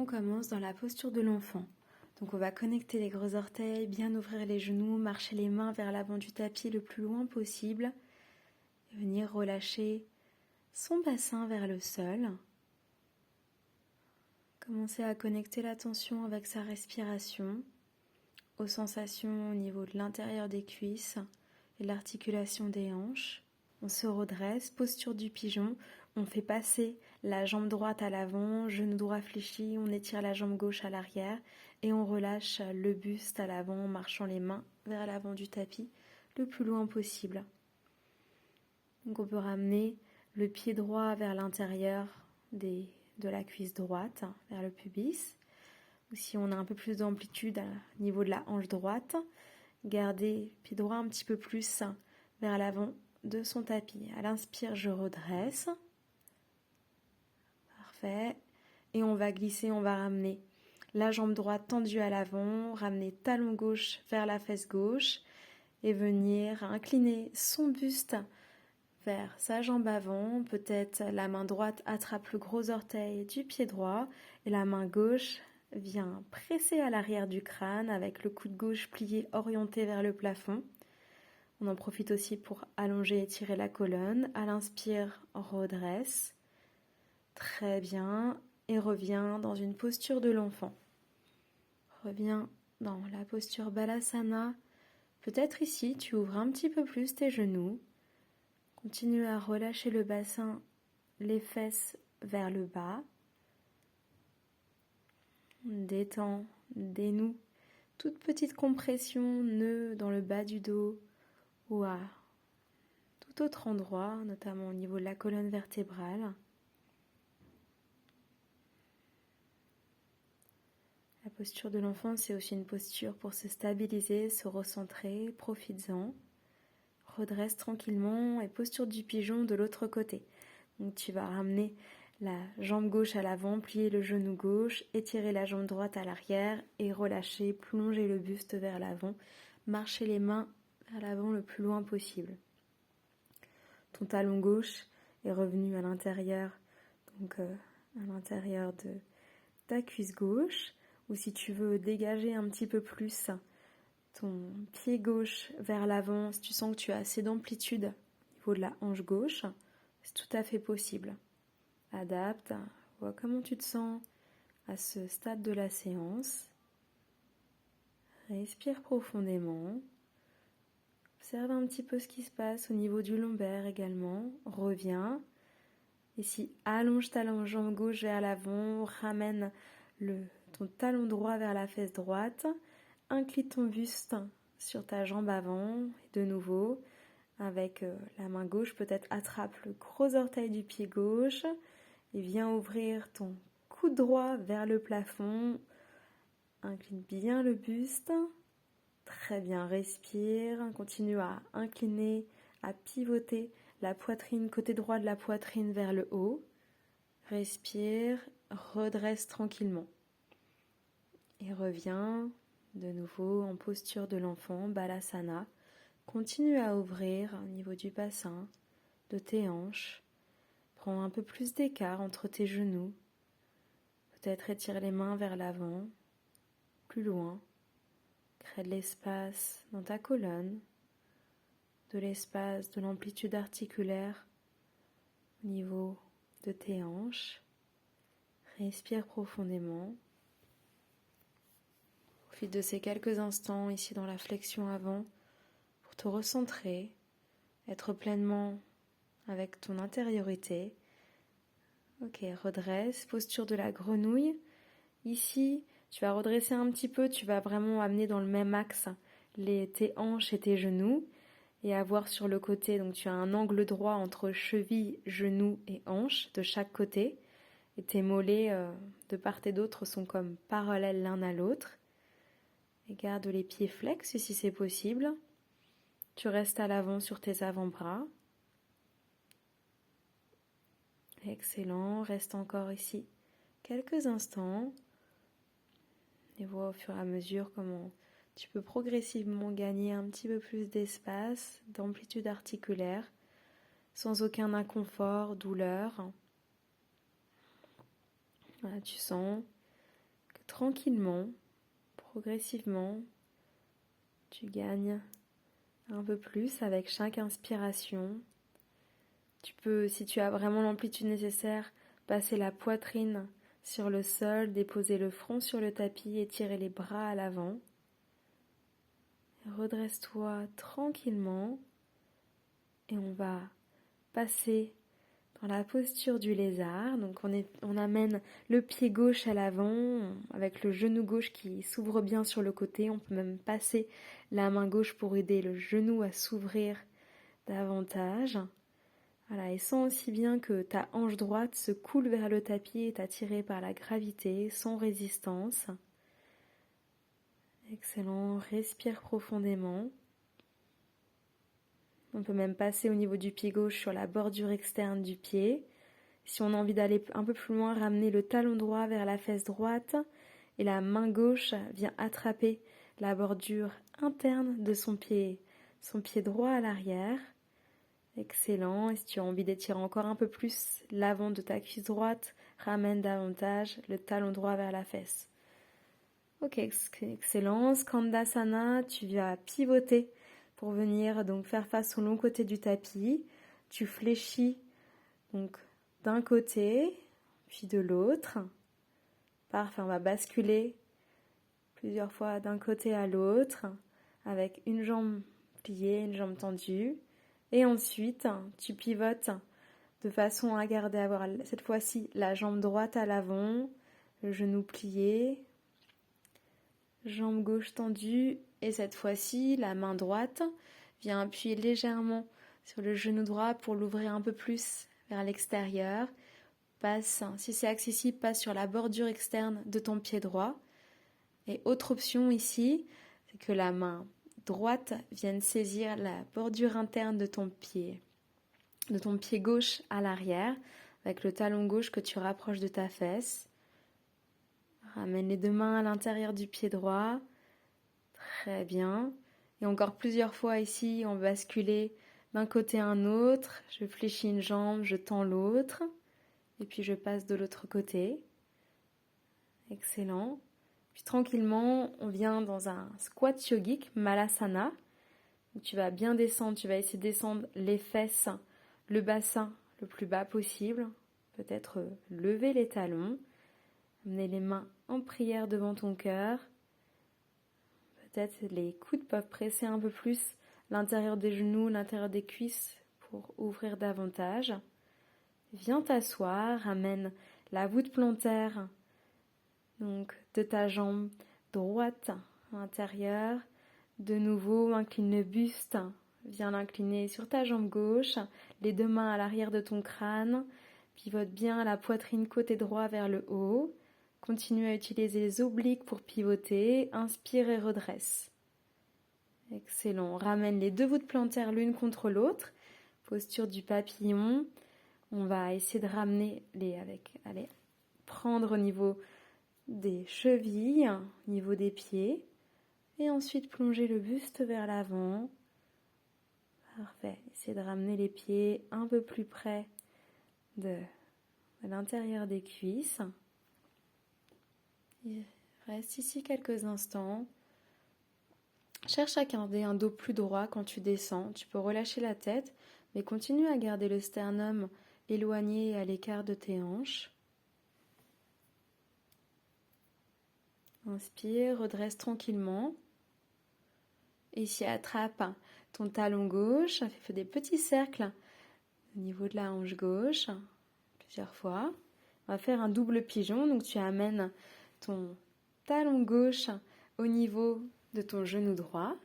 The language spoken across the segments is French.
On commence dans la posture de l'enfant. Donc on va connecter les gros orteils, bien ouvrir les genoux, marcher les mains vers l'avant du tapis le plus loin possible. Et venir relâcher son bassin vers le sol. Commencer à connecter l'attention avec sa respiration, aux sensations au niveau de l'intérieur des cuisses et l'articulation des hanches. On se redresse, posture du pigeon, on fait passer la jambe droite à l'avant, genou droit fléchi, on étire la jambe gauche à l'arrière et on relâche le buste à l'avant en marchant les mains vers l'avant du tapis le plus loin possible. Donc on peut ramener le pied droit vers l'intérieur de la cuisse droite, vers le pubis. Ou si on a un peu plus d'amplitude au niveau de la hanche droite, garder le pied droit un petit peu plus vers l'avant de son tapis. À l'inspire, je redresse. Parfait. Et on va glisser, on va ramener la jambe droite tendue à l'avant, ramener talon gauche vers la fesse gauche et venir incliner son buste vers sa jambe avant. Peut-être la main droite attrape le gros orteil du pied droit et la main gauche vient presser à l'arrière du crâne avec le coude gauche plié orienté vers le plafond. On en profite aussi pour allonger et étirer la colonne. À l'inspire, redresse. Très bien. Et reviens dans une posture de l'enfant. Reviens dans la posture Balasana. Peut-être ici, tu ouvres un petit peu plus tes genoux. Continue à relâcher le bassin, les fesses vers le bas. Détends, dénoue. Toute petite compression, nœud dans le bas du dos ou à tout autre endroit, notamment au niveau de la colonne vertébrale. La posture de l'enfant, c'est aussi une posture pour se stabiliser, se recentrer, profites-en. Redresse tranquillement et posture du pigeon de l'autre côté. Donc tu vas ramener la jambe gauche à l'avant, plier le genou gauche, étirer la jambe droite à l'arrière et relâcher, plonger le buste vers l'avant, marcher les mains vers l'avant le plus loin possible. Ton talon gauche est revenu à l'intérieur, donc à l'intérieur de ta cuisse gauche, ou si tu veux dégager un petit peu plus ton pied gauche vers l'avant, si tu sens que tu as assez d'amplitude au niveau de la hanche gauche, c'est tout à fait possible. Adapte, vois comment tu te sens à ce stade de la séance. Respire profondément. Observe un petit peu ce qui se passe au niveau du lombaire également. Reviens. Ici, allonge ta jambe gauche vers l'avant. Ramène ton talon droit vers la fesse droite. Incline ton buste sur ta jambe avant. Et de nouveau, avec la main gauche, peut-être attrape le gros orteil du pied gauche. Et viens ouvrir ton coude droit vers le plafond. Incline bien le buste. Très bien, respire, continue à incliner, à pivoter la poitrine, côté droit de la poitrine vers le haut. Respire, redresse tranquillement. Et reviens de nouveau en posture de l'enfant, Balasana. Continue à ouvrir au niveau du bassin, de tes hanches. Prends un peu plus d'écart entre tes genoux. Peut-être étire les mains vers l'avant, plus loin. Crée de l'espace dans ta colonne, de l'espace, de l'amplitude articulaire au niveau de tes hanches. Respire profondément. Profite de ces quelques instants ici dans la flexion avant pour te recentrer, être pleinement avec ton intériorité. Ok, redresse, posture de la grenouille. Ici, tu vas redresser un petit peu, tu vas vraiment amener dans le même axe tes hanches et tes genoux et avoir sur le côté, donc tu as un angle droit entre cheville, genoux et hanches de chaque côté et tes mollets de part et d'autre sont comme parallèles l'un à l'autre et garde les pieds flex si c'est possible. Tu restes à l'avant sur tes avant-bras. Excellent, reste encore ici quelques instants. Et vois au fur et à mesure comment tu peux progressivement gagner un petit peu plus d'espace, d'amplitude articulaire, sans aucun inconfort, douleur. Voilà, tu sens tranquillement, progressivement, tu gagnes un peu plus avec chaque inspiration. Tu peux, si tu as vraiment l'amplitude nécessaire, passer la poitrine sur le sol, déposer le front sur le tapis et tirer les bras à l'avant. Redresse-toi tranquillement et on va passer dans la posture du lézard. Donc on amène le pied gauche à l'avant avec le genou gauche qui s'ouvre bien sur le côté. On peut même passer la main gauche pour aider le genou à s'ouvrir davantage. Voilà, et sens aussi bien que ta hanche droite se coule vers le tapis et est attirée par la gravité sans résistance. Excellent, respire profondément. On peut même passer au niveau du pied gauche sur la bordure externe du pied. Si on a envie d'aller un peu plus loin, ramener le talon droit vers la fesse droite et la main gauche vient attraper la bordure interne de son pied droit à l'arrière. Excellent. Et si tu as envie d'étirer encore un peu plus l'avant de ta cuisse droite, ramène davantage le talon droit vers la fesse. Ok, excellent. Skandasana, tu vas pivoter pour venir donc faire face au long côté du tapis. Tu fléchis donc d'un côté, puis de l'autre. Parfait, on va basculer plusieurs fois d'un côté à l'autre avec une jambe pliée, une jambe tendue. Et ensuite, tu pivotes de façon à avoir cette fois-ci la jambe droite à l'avant, le genou plié, jambe gauche tendue. Et cette fois-ci, la main droite vient appuyer légèrement sur le genou droit pour l'ouvrir un peu plus vers l'extérieur. Passe, si c'est accessible, passe sur la bordure externe de ton pied droit. Et autre option ici, c'est que la main droite vienne saisir la bordure interne de ton pied gauche à l'arrière, avec le talon gauche que tu rapproches de ta fesse. Ramène les deux mains à l'intérieur du pied droit. Très bien. Et encore plusieurs fois ici, on va basculer d'un côté à un autre. Je fléchis une jambe, je tends l'autre. Et puis je passe de l'autre côté. Excellent. Puis tranquillement, on vient dans un squat yogique, Malasana. Donc tu vas bien descendre, tu vas essayer de descendre les fesses, le bassin le plus bas possible. Peut-être lever les talons. Amener les mains en prière devant ton cœur. Peut-être les coudes peuvent presser un peu plus l'intérieur des genoux, l'intérieur des cuisses pour ouvrir davantage. Viens t'asseoir, ramène la voûte plantaire donc de ta jambe droite à l'intérieur. De nouveau, incline le buste, viens l'incliner sur ta jambe gauche, les deux mains à l'arrière de ton crâne, pivote bien la poitrine côté droit vers le haut. Continue à utiliser les obliques pour pivoter, inspire et redresse. Excellent, ramène les deux voûtes plantaires l'une contre l'autre, posture du papillon. On va essayer de ramener prendre au niveau des chevilles, au niveau des pieds, et ensuite plonger le buste vers l'avant. Parfait, essayez de ramener les pieds un peu plus près de l'intérieur des cuisses. Reste ici quelques instants. Cherche à garder un dos plus droit quand tu descends. Tu peux relâcher la tête, mais continue à garder le sternum éloigné et à l'écart de tes hanches. Inspire, redresse tranquillement. Ici, attrape ton talon gauche, fais des petits cercles au niveau de la hanche gauche, plusieurs fois. On va faire un double pigeon, donc tu amènes ton talon gauche au niveau de ton genou droit.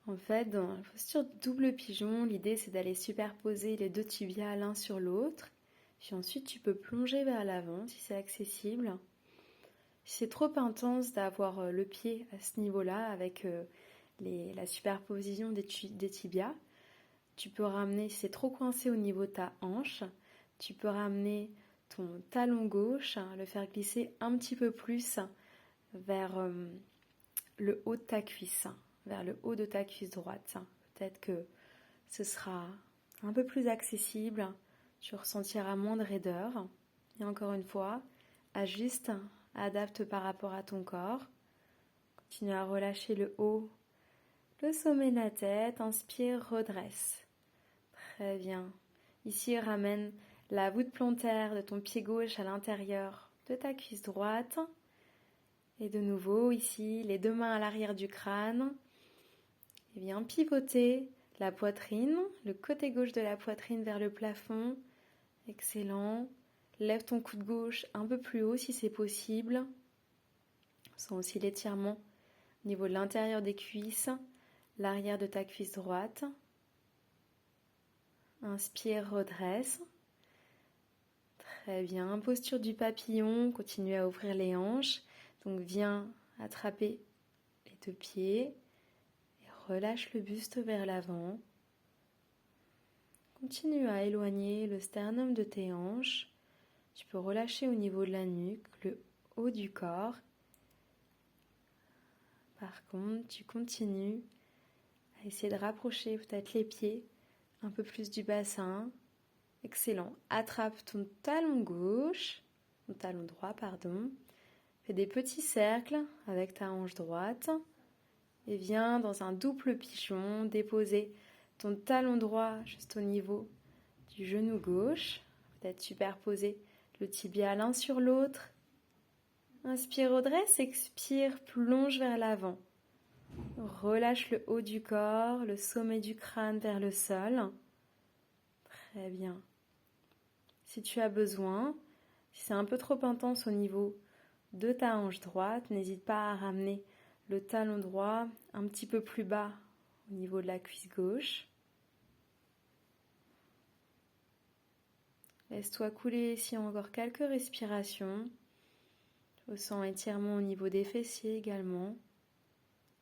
En fait, dans la posture double pigeon, l'idée c'est d'aller superposer les deux tibias l'un sur l'autre. Puis ensuite, tu peux plonger vers l'avant si c'est accessible. Si c'est trop intense d'avoir le pied à ce niveau-là avec la superposition des tibias, tu peux ramener, si c'est trop coincé au niveau de ta hanche, tu peux ramener ton talon gauche, le faire glisser un petit peu plus vers le haut de ta cuisse, vers le haut de ta cuisse droite. Peut-être que ce sera un peu plus accessible, tu ressentiras moins de raideur. Et encore une fois, ajuste Adapte par rapport à ton corps. Continue à relâcher le haut, le sommet de la tête. Inspire, redresse. Très bien. Ici, ramène la voûte plantaire de ton pied gauche à l'intérieur de ta cuisse droite. Et de nouveau, ici, les deux mains à l'arrière du crâne. Et viens pivoter la poitrine, le côté gauche de la poitrine vers le plafond. Excellent. Lève ton coude gauche un peu plus haut si c'est possible. Sens aussi l'étirement au niveau de l'intérieur des cuisses, l'arrière de ta cuisse droite. Inspire, redresse. Très bien. Posture du papillon. Continue à ouvrir les hanches. Donc viens attraper les deux pieds et relâche le buste vers l'avant. Continue à éloigner le sternum de tes hanches. Tu peux relâcher au niveau de la nuque, le haut du corps. Par contre, tu continues à essayer de rapprocher peut-être les pieds un peu plus du bassin. Excellent. Attrape ton talon gauche, ton talon droit, pardon. Fais des petits cercles avec ta hanche droite et viens dans un double pigeon déposer ton talon droit juste au niveau du genou gauche. Peut-être superposer le tibia l'un sur l'autre. Inspire, redresse, expire, plonge vers l'avant. Relâche le haut du corps, le sommet du crâne vers le sol. Très bien. Si tu as besoin, si c'est un peu trop intense au niveau de ta hanche droite, n'hésite pas à ramener le talon droit un petit peu plus bas au niveau de la cuisse gauche. Laisse-toi couler ici encore quelques respirations. Ressens étirement au niveau des fessiers également.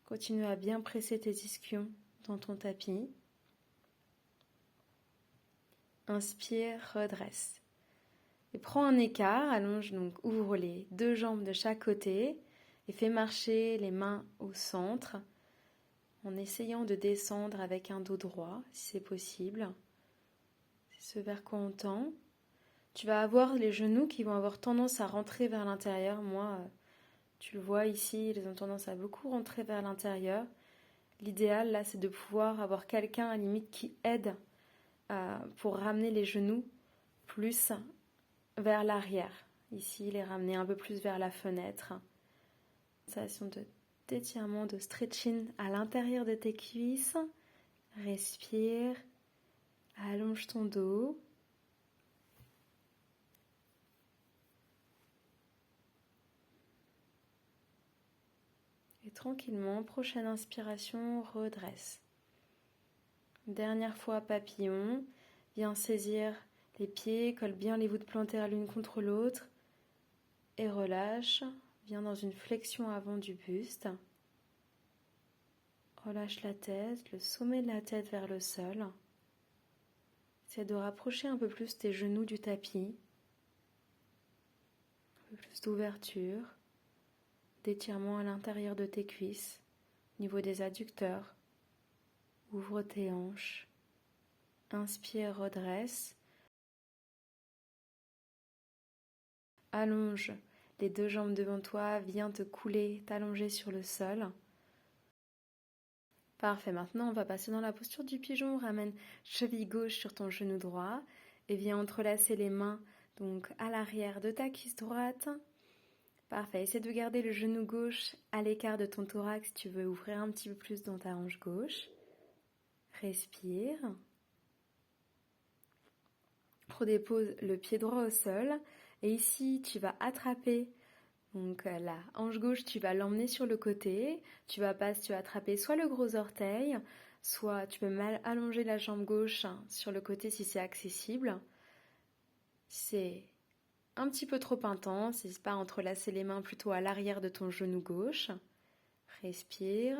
Continue à bien presser tes ischions dans ton tapis. Inspire, redresse. Et prends un écart, allonge donc, ouvre les deux jambes de chaque côté et fais marcher les mains au centre en essayant de descendre avec un dos droit si c'est possible. C'est ce vers quoi on tend. Tu vas avoir les genoux qui vont avoir tendance à rentrer vers l'intérieur. Moi, tu le vois ici, ils ont tendance à beaucoup rentrer vers l'intérieur. L'idéal, là, c'est de pouvoir avoir quelqu'un à la limite qui aide pour ramener les genoux plus vers l'arrière. Ici, les ramener un peu plus vers la fenêtre. Sensation d'étirement, de stretching à l'intérieur de tes cuisses. Respire. Allonge ton dos. Et tranquillement, prochaine inspiration, redresse. Dernière fois, papillon. Viens saisir les pieds, colle bien les voûtes plantaires l'une contre l'autre. Et relâche. Viens dans une flexion avant du buste. Relâche la tête, le sommet de la tête vers le sol. Essaie de rapprocher un peu plus tes genoux du tapis. Un peu plus d'ouverture, d'étirement à l'intérieur de tes cuisses, au niveau des adducteurs. Ouvre tes hanches. Inspire, redresse. Allonge les deux jambes devant toi, viens te couler, t'allonger sur le sol. Parfait, maintenant on va passer dans la posture du pigeon. Ramène cheville gauche sur ton genou droit et viens entrelacer les mains donc à l'arrière de ta cuisse droite. Parfait, essaie de garder le genou gauche à l'écart de ton thorax si tu veux ouvrir un petit peu plus dans ta hanche gauche. Respire. Redépose le pied droit au sol et ici tu vas attraper donc la hanche gauche, tu vas l'emmener sur le côté, tu vas attraper soit le gros orteil, soit tu peux mal allonger la jambe gauche sur le côté si c'est accessible. C'est un petit peu trop intense, n'hésite pas à entrelacer les mains plutôt à l'arrière de ton genou gauche. Respire,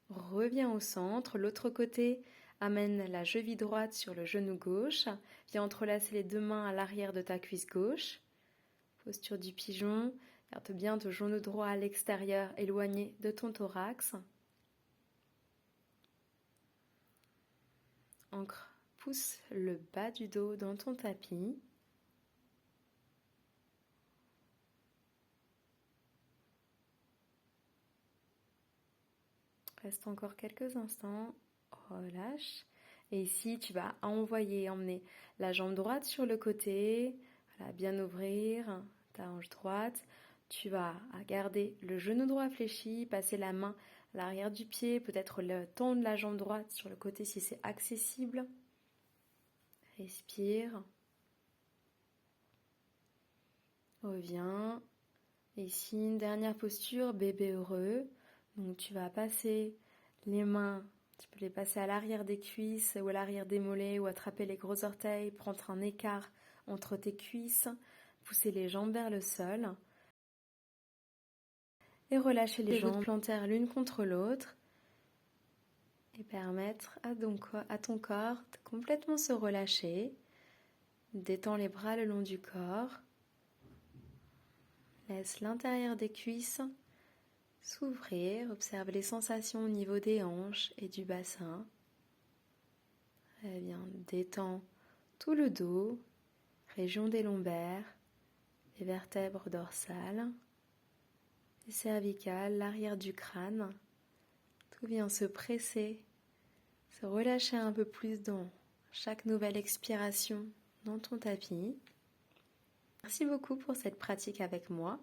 reviens au centre, l'autre côté, amène la cheville droite sur le genou gauche, viens entrelacer les deux mains à l'arrière de ta cuisse gauche. Posture du pigeon. Garde bien ton genou droit à l'extérieur, éloigné de ton thorax. Ancre, pousse le bas du dos dans ton tapis. Reste encore quelques instants. Relâche. Et ici, tu vas emmener la jambe droite sur le côté. Voilà, bien ouvrir ta hanche droite. Tu vas garder le genou droit fléchi, passer la main à l'arrière du pied, peut-être le tendre la jambe droite sur le côté si c'est accessible. Respire. Reviens. Ici, une dernière posture, bébé heureux. Donc tu vas passer les mains, tu peux les passer à l'arrière des cuisses ou à l'arrière des mollets ou attraper les gros orteils, prendre un écart entre tes cuisses, pousser les jambes vers le sol et relâcher les jambes plantaires l'une contre l'autre et permettre à ton corps de complètement se relâcher. Détends les bras le long du corps. Laisse l'intérieur des cuisses s'ouvrir, observe les sensations au niveau des hanches et du bassin. Très bien, détends tout le dos, région des lombaires, les vertèbres dorsales, les cervicales, l'arrière du crâne. Tout vient se presser, se relâcher un peu plus dans chaque nouvelle expiration dans ton tapis. Merci beaucoup pour cette pratique avec moi.